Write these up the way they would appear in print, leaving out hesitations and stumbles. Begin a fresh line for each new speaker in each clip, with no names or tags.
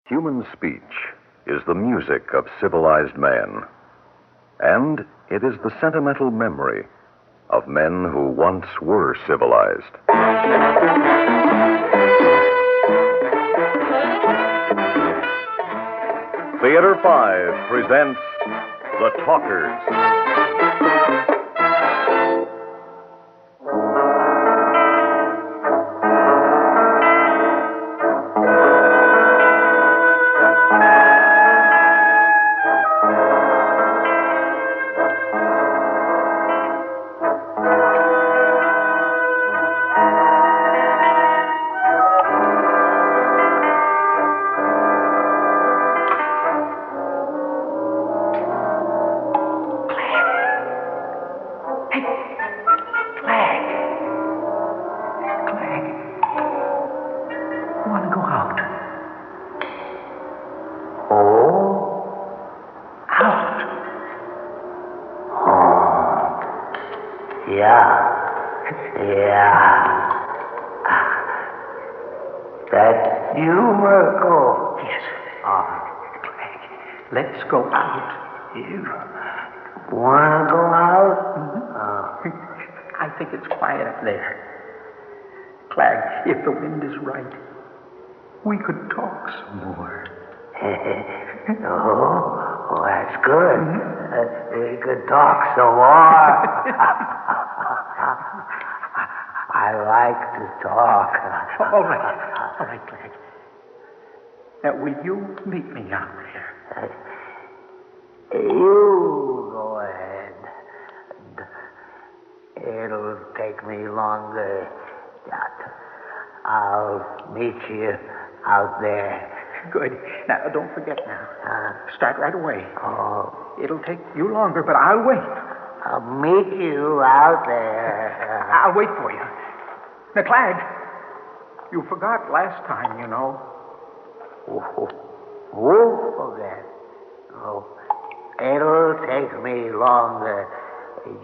Human speech is the music of civilized man, and it is the sentimental memory of men who once were civilized. Theater 5 presents The Talkers.
That you, Merkel?
Yes. Let's go out.
You want to go out?
I think it's quiet up there. Clegg, if the wind is right, we could talk some more.
Oh, that's good. We could talk some more. I like to talk.
All right, Clegg. Now, will you meet me out there?
You go ahead. It'll take me longer. I'll meet you out there.
Good. Now, don't forget now. Start right away.
Oh.
It'll take you longer, but I'll wait.
I'll meet you out there.
I'll wait for you. Now, Clegg, you forgot last time, you know.
Won't forget. Oh, it'll take me longer.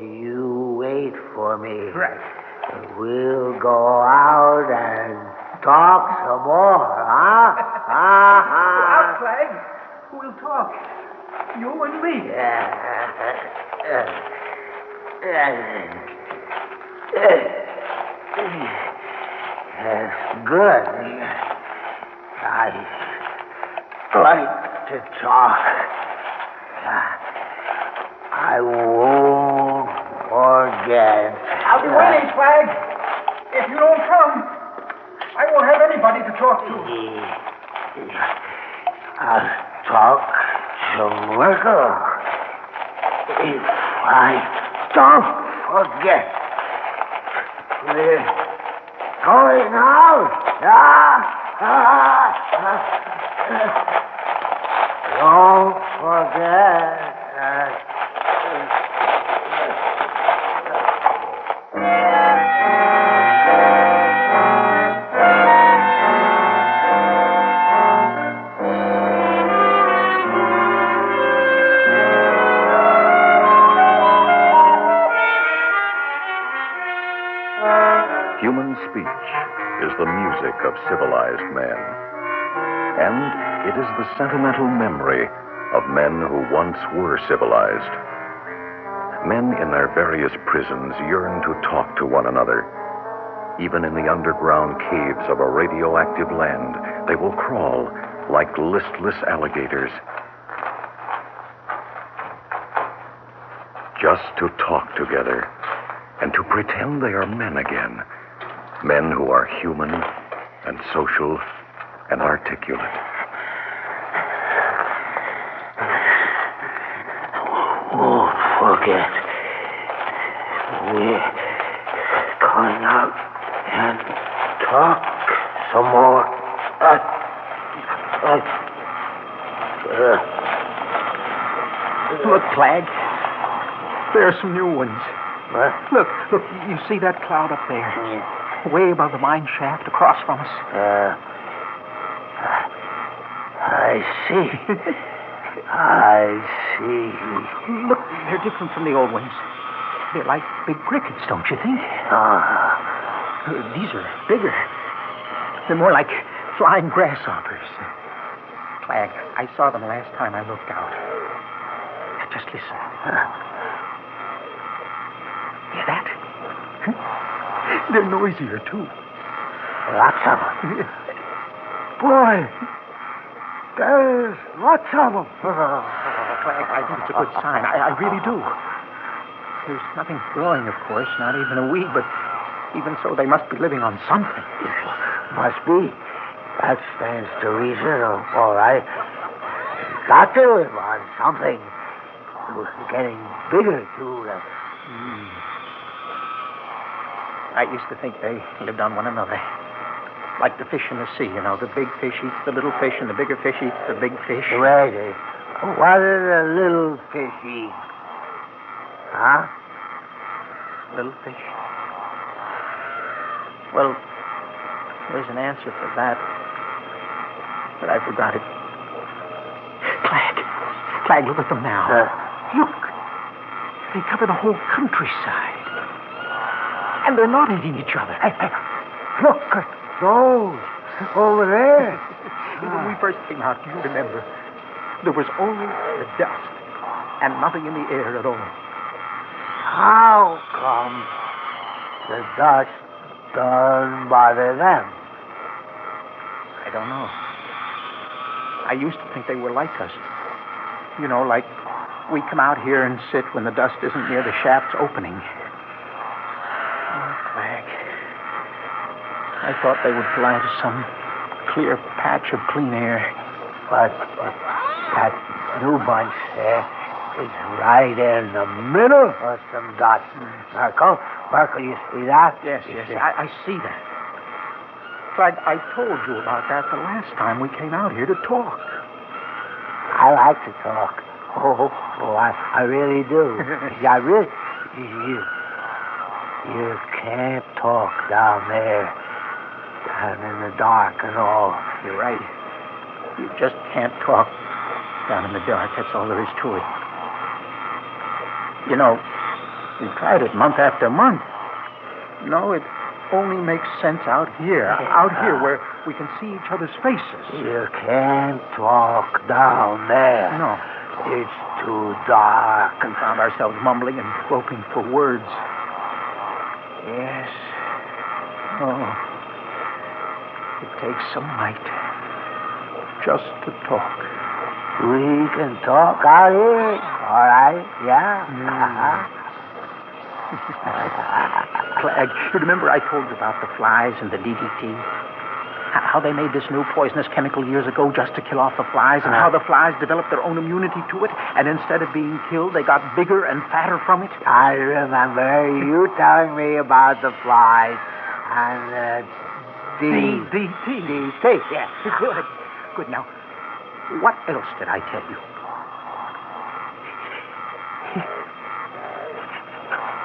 You wait for me.
Right.
We'll go out and talk some more, huh?
Go out, Clegg. We'll talk. You and me.
That's good. I like to talk. I won't forget.
I'll be waiting, Clegg. If you don't come, I won't have anybody to talk to.
I'll talk to Merkel if I don't forget. We're going out. Don't forget.
Human speech is the music of civilized men, and it is the sentimental memory of men who once were civilized. Men in their various prisons yearn to talk to one another. Even in the underground caves of a radioactive land, they will crawl like listless alligators, just to talk together and to pretend they are men again. Men who are human and social and articulate.
Won't forget. We're going out and talk some more.
Look, Clegg. There are some new ones.
What?
Look, you see that cloud up there? Way above the mine shaft across from us.
I see. I see.
Look, they're different from the old ones. They're like big crickets, don't you think? These are bigger. They're more like flying grasshoppers. Clag, I saw them last time I looked out. Just listen. Hear that? They're noisier, too.
Lots of them. Boy, there's lots of them.
Clag, I think it's a good sign. I really do. There's nothing growing, of course, not even a weed, but even so, they must be living on something.
Must be. That stands to reason, all right. Got to live on something. Getting bigger, too.
I used to think they lived on one another. Like the fish in the sea, you know. The big fish eats the little fish, and the bigger fish eats the big fish.
Wait, what do the little fish eat? Huh?
Little fish? Well, there's an answer for that, but I forgot it. Clag, look at them now. Look. They cover the whole countryside. And they're not eating each other.
Look at those over there.
When we first came out, do you remember? There was only the dust and nothing in the air at all.
How come the dust doesn't bother them?
I don't know. I used to think they were like us. You know, like we come out here and sit when the dust isn't near the shaft's opening. Oh, Clag. I thought they would fly to some clear patch of clean air.
But that new bunch there is right in the middle of some dust. Marco, you see that?
Yes, I see that. Clag, I told you about that the last time we came out here to talk.
I like to talk. I really do. I really... You can't talk down there. Down in the dark and all.
You're right. You just can't talk down in the dark. That's all there is to it. You know, we've tried it month after month. No, it only makes sense out here. Out here where we can see each other's faces.
You can't talk down there.
No.
It's too dark.
We found ourselves mumbling and groping for words. Yes. Oh. It takes some might just to talk.
We can talk out here. All right, yeah.
Clag, you remember I told you about the flies and the DDT? How they made this new poisonous chemical years ago just to kill off the flies, and how the flies developed their own immunity to it, and instead of being killed, they got bigger and fatter from it?
I remember you telling me about the flies and DDT.
Yeah, good. Now, what else did I tell you?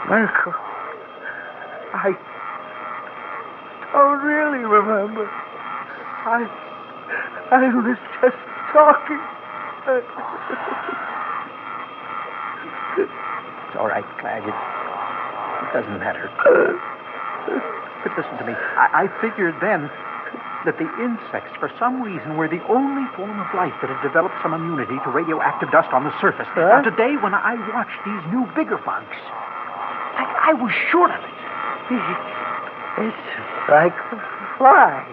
Marco, I don't really remember. I was just talking.
It's all right, Clag. It doesn't matter. But listen to me. I figured then that the insects, for some reason, were the only form of life that had developed some immunity to radioactive dust on the surface. Now, today, when I watched these new bigger bugs, I was sure of it.
It's like the fly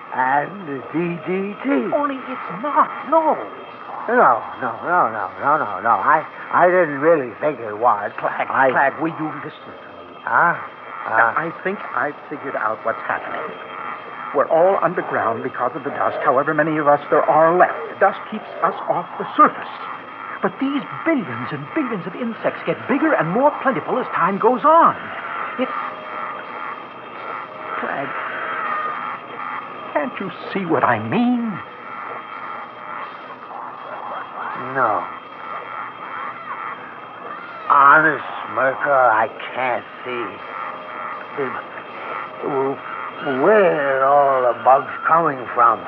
and the DDT.
Only it's not. No.
No. I didn't really think it was.
Clag, will you listen to me?
Huh?
Now, I think I've figured out what's happening. We're all underground because of the dust, however many of us there are left. The dust keeps us off the surface. But these billions and billions of insects get bigger and more plentiful as time goes on. Clag, can't you see what I mean?
No. Honest, Merker, I can't see. Where are all the bugs coming from?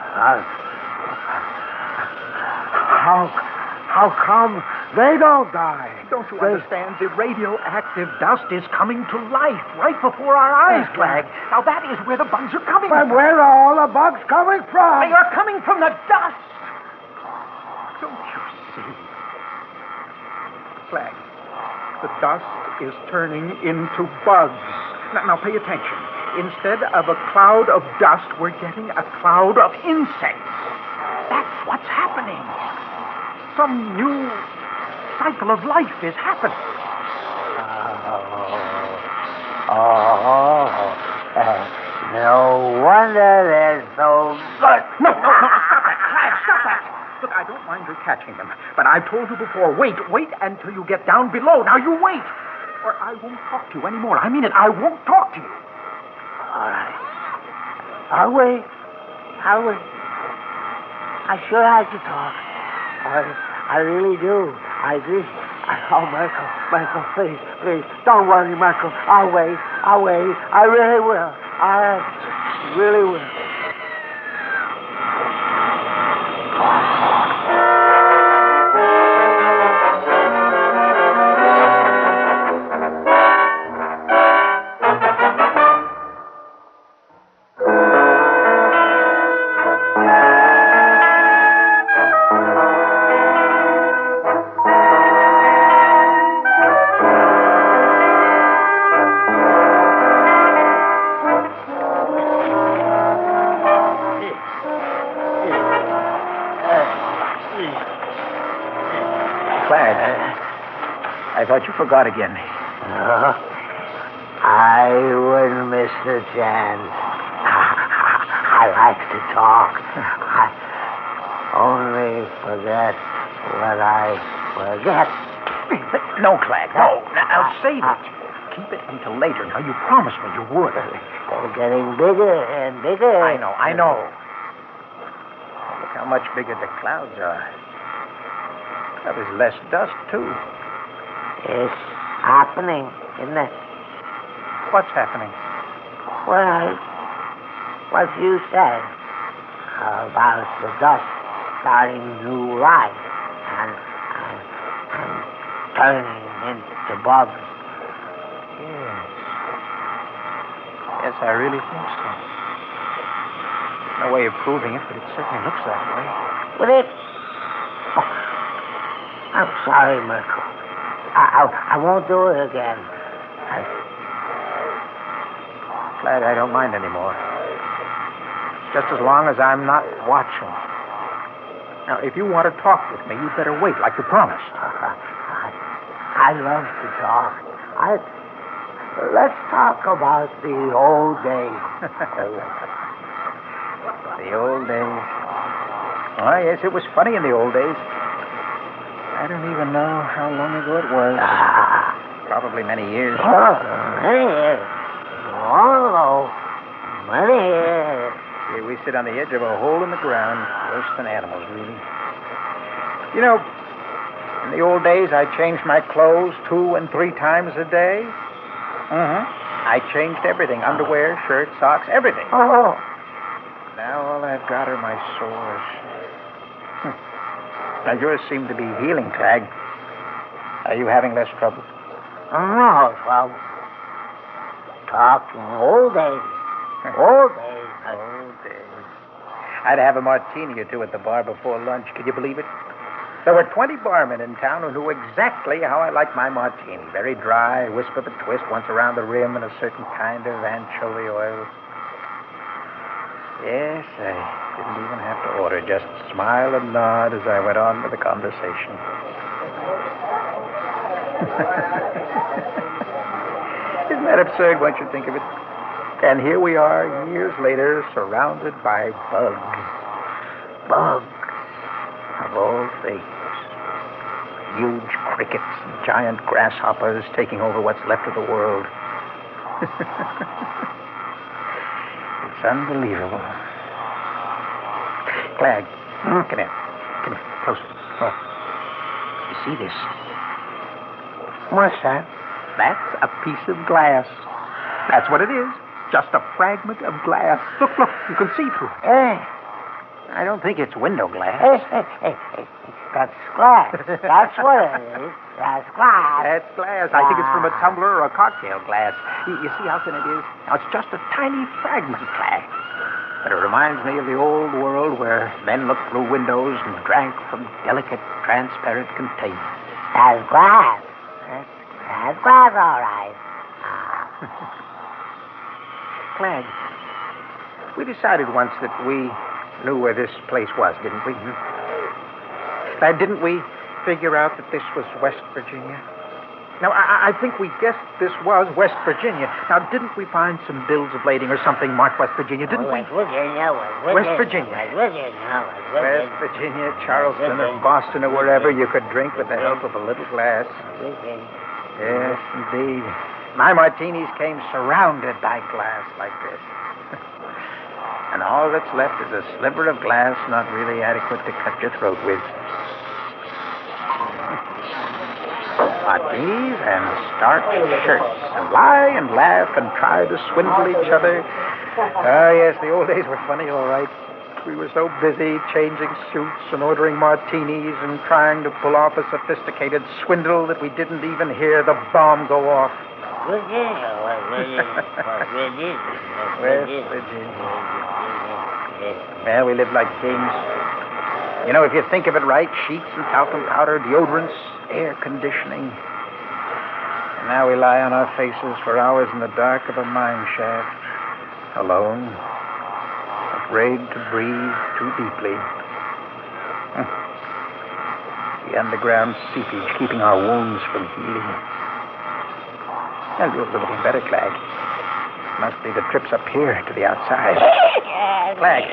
How come they don't die?
Don't you understand? The radioactive dust is coming to life right before our eyes, Clag. Now, that is where the bugs are coming from.
But where are all the bugs coming from?
They are coming from the dust. Don't you see? Flag, the dust is turning into bugs. Now pay attention. Instead of a cloud of dust, we're getting a cloud of insects. That's what's happening. Some new cycle of life is happening.
No wonder they're so good.
No, stop that. Clyde, stop that. Look, I don't mind your catching them, but I've told you before, wait until you get down below. Now you wait, or I won't talk to you anymore. I mean it, I won't talk to you.
All right. I'll wait. I sure like to talk. I really do. I do. Oh, Michael, please. Don't worry, Michael. I'll wait. I really will. I really will.
I thought you forgot again.
No, I wouldn't miss the chance. I like to talk. I only forget what I forget.
No, Clag, no. Now save it. Keep it until later. Now, you promised me you would.
They're getting bigger and bigger.
I know. Look how much bigger the clouds are. Well, there's less dust, too.
It's happening, isn't it?
What's happening?
Well, what you said about the dust starting new life and turning into bugs.
Yes, I really think so. No way of proving it, but it certainly looks that way.
But I'm sorry, Michael. I won't do it again.
Glad I don't mind anymore. Just as long as I'm not watching. Now, if you want to talk with me, you'd better wait, like you promised.
I love to talk. Let's talk about the old days.
The old days. Oh, yes, it was funny in the old days. I don't even know how long ago it was. Probably many years.
Many years. Long ago. Many years.
Here we sit on the edge of a hole in the ground. Worse than animals, really. You know, in the old days, I changed my clothes 2 and 3 times a day. I changed everything. Underwear, shirts, socks, everything.
Oh.
Now all I've got are my sores. Now, yours seem to be healing, Clag. Are you having less trouble?
No trouble. Talking old days. Old days.
Old days. I'd have a martini or 2 at the bar before lunch. Can you believe it? There were 20 barmen in town who knew exactly how I liked my martini. Very dry, wisp of a twist once around the rim, and a certain kind of anchovy oil. Yes, I didn't even have to order. Just smile and nod as I went on with the conversation. Isn't that absurd once you think of it? And here we are, years later, surrounded by bugs. Bugs, of all things. Huge crickets and giant grasshoppers taking over what's left of the world. It's unbelievable. Clag, come here. Come here, closer. Oh. You see this?
What's that?
That's a piece of glass. That's what it is. Just a fragment of glass. Look, you can see through it.
Hey.
I don't think it's window glass.
Hey. That's glass. That's what it is. That's glass.
That's glass. I think it's from a tumbler or a cocktail glass. You see how thin it is? Now, it's just a tiny fragment, Clag. But it reminds me of the old world where men looked through windows and drank from delicate, transparent containers.
That's glass. That's glass, all right.
Clegg, we decided once that we knew where this place was, didn't we? Didn't we figure out that this was West Virginia? Now, I think we guessed this was West Virginia. Now, didn't we find some bills of lading or something marked West Virginia, didn't we?
West Virginia.
West Virginia, Charleston, or Boston, or wherever you could drink with the help of a little glass. Yes, indeed. My martinis came surrounded by glass like this. And all that's left is a sliver of glass not really adequate to cut your throat with. Martinis and starched shirts, and lie and laugh and try to swindle each other. Ah, yes, the old days were funny, all right. We were so busy changing suits and ordering martinis and trying to pull off a sophisticated swindle that we didn't even hear the bomb go off.
West Virginia.
West Virginia. Well, we lived like kings. You know, if you think of it right, sheets and talcum powder, deodorants, air conditioning. And now we lie on our faces for hours in the dark of a mine shaft, alone, afraid to breathe too deeply. The underground seepage keeping our wounds from healing. Well, you're looking better, Clegg. Must be the trips up here to the outside. Clegg!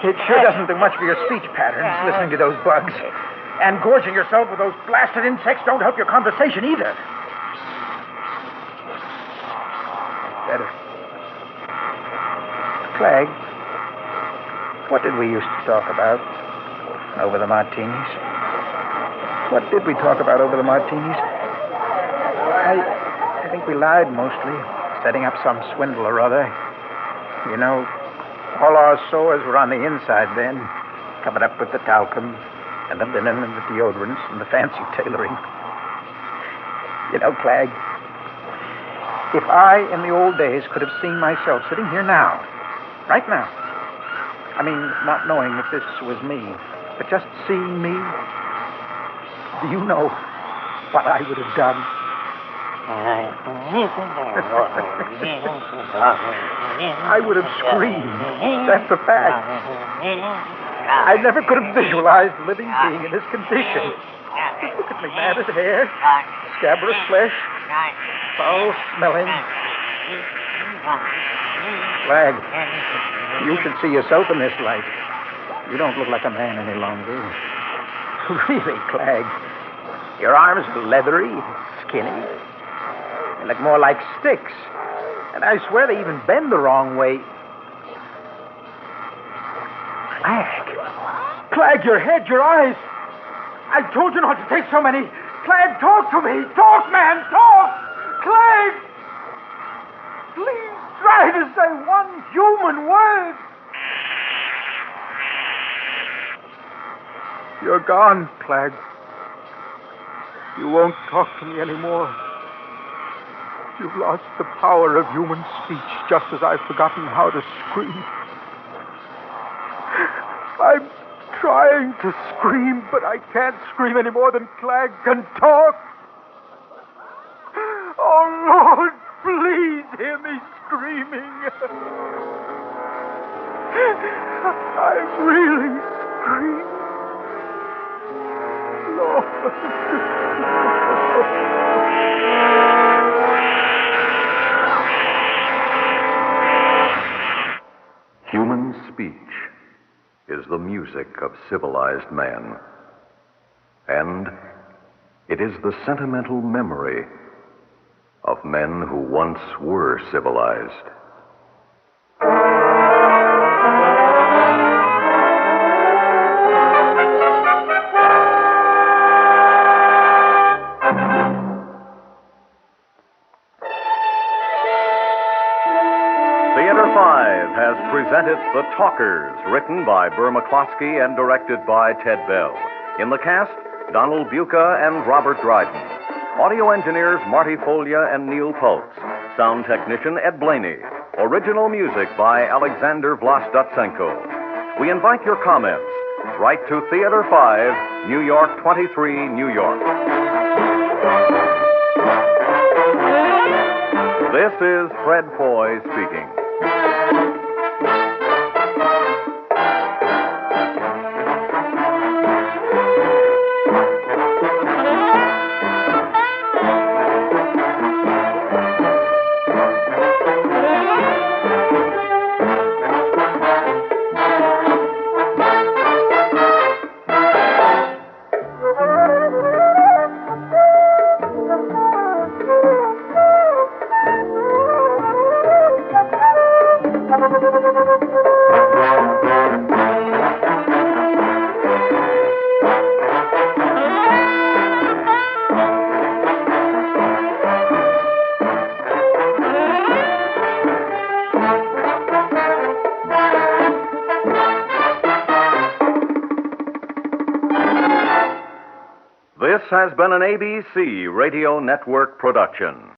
It sure doesn't do much for your speech patterns, listening to those bugs. And gorging yourself with those blasted insects don't help your conversation either. Better. Clegg, what did we used to talk about over the martinis? What did we talk about over the martinis? I think we lied mostly, setting up some swindle or other. You know, all our sores were on the inside then, covered up with the talcum and the linen and the deodorants and the fancy tailoring. You know, Clegg, if I, in the old days, could have seen myself sitting here now, right now, I mean, not knowing that this was me, but just seeing me, do you know what I would have done? I would have screamed. That's a fact. I never could have visualized a living being in this condition. Look at me, matted hair, scabrous flesh, foul smelling. Flag, you should see yourself in this light. You don't look like a man any longer. Really, Clegg, your arms are leathery, skinny. They look more like sticks. And I swear they even bend the wrong way. Clegg, your head, your eyes. I told you not to take so many. Clegg, talk to me. Talk, man, talk. Clegg! Please try to say one human word. You're gone, Clegg. You won't talk to me anymore. You've lost the power of human speech, just as I've forgotten how to scream. I'm trying to scream, but I can't scream any more than Clegg can talk. Oh, Lord, please hear me screaming. I'm really screaming. Lord.
Human speech is the music of civilized man. And it is the sentimental memory of men who once were civilized. Theater 5 has presented The Talkers, written by Burr McCloskey and directed by Ted Bell. In the cast, Donald Buca and Robert Dryden. Audio engineers Marty Folia and Neil Pultz. Sound technician Ed Blaney. Original music by Alexander Vlastotsenko. We invite your comments. Write to Theater 5, New York 23, New York. This is Fred Foy speaking. This has been an ABC Radio Network production.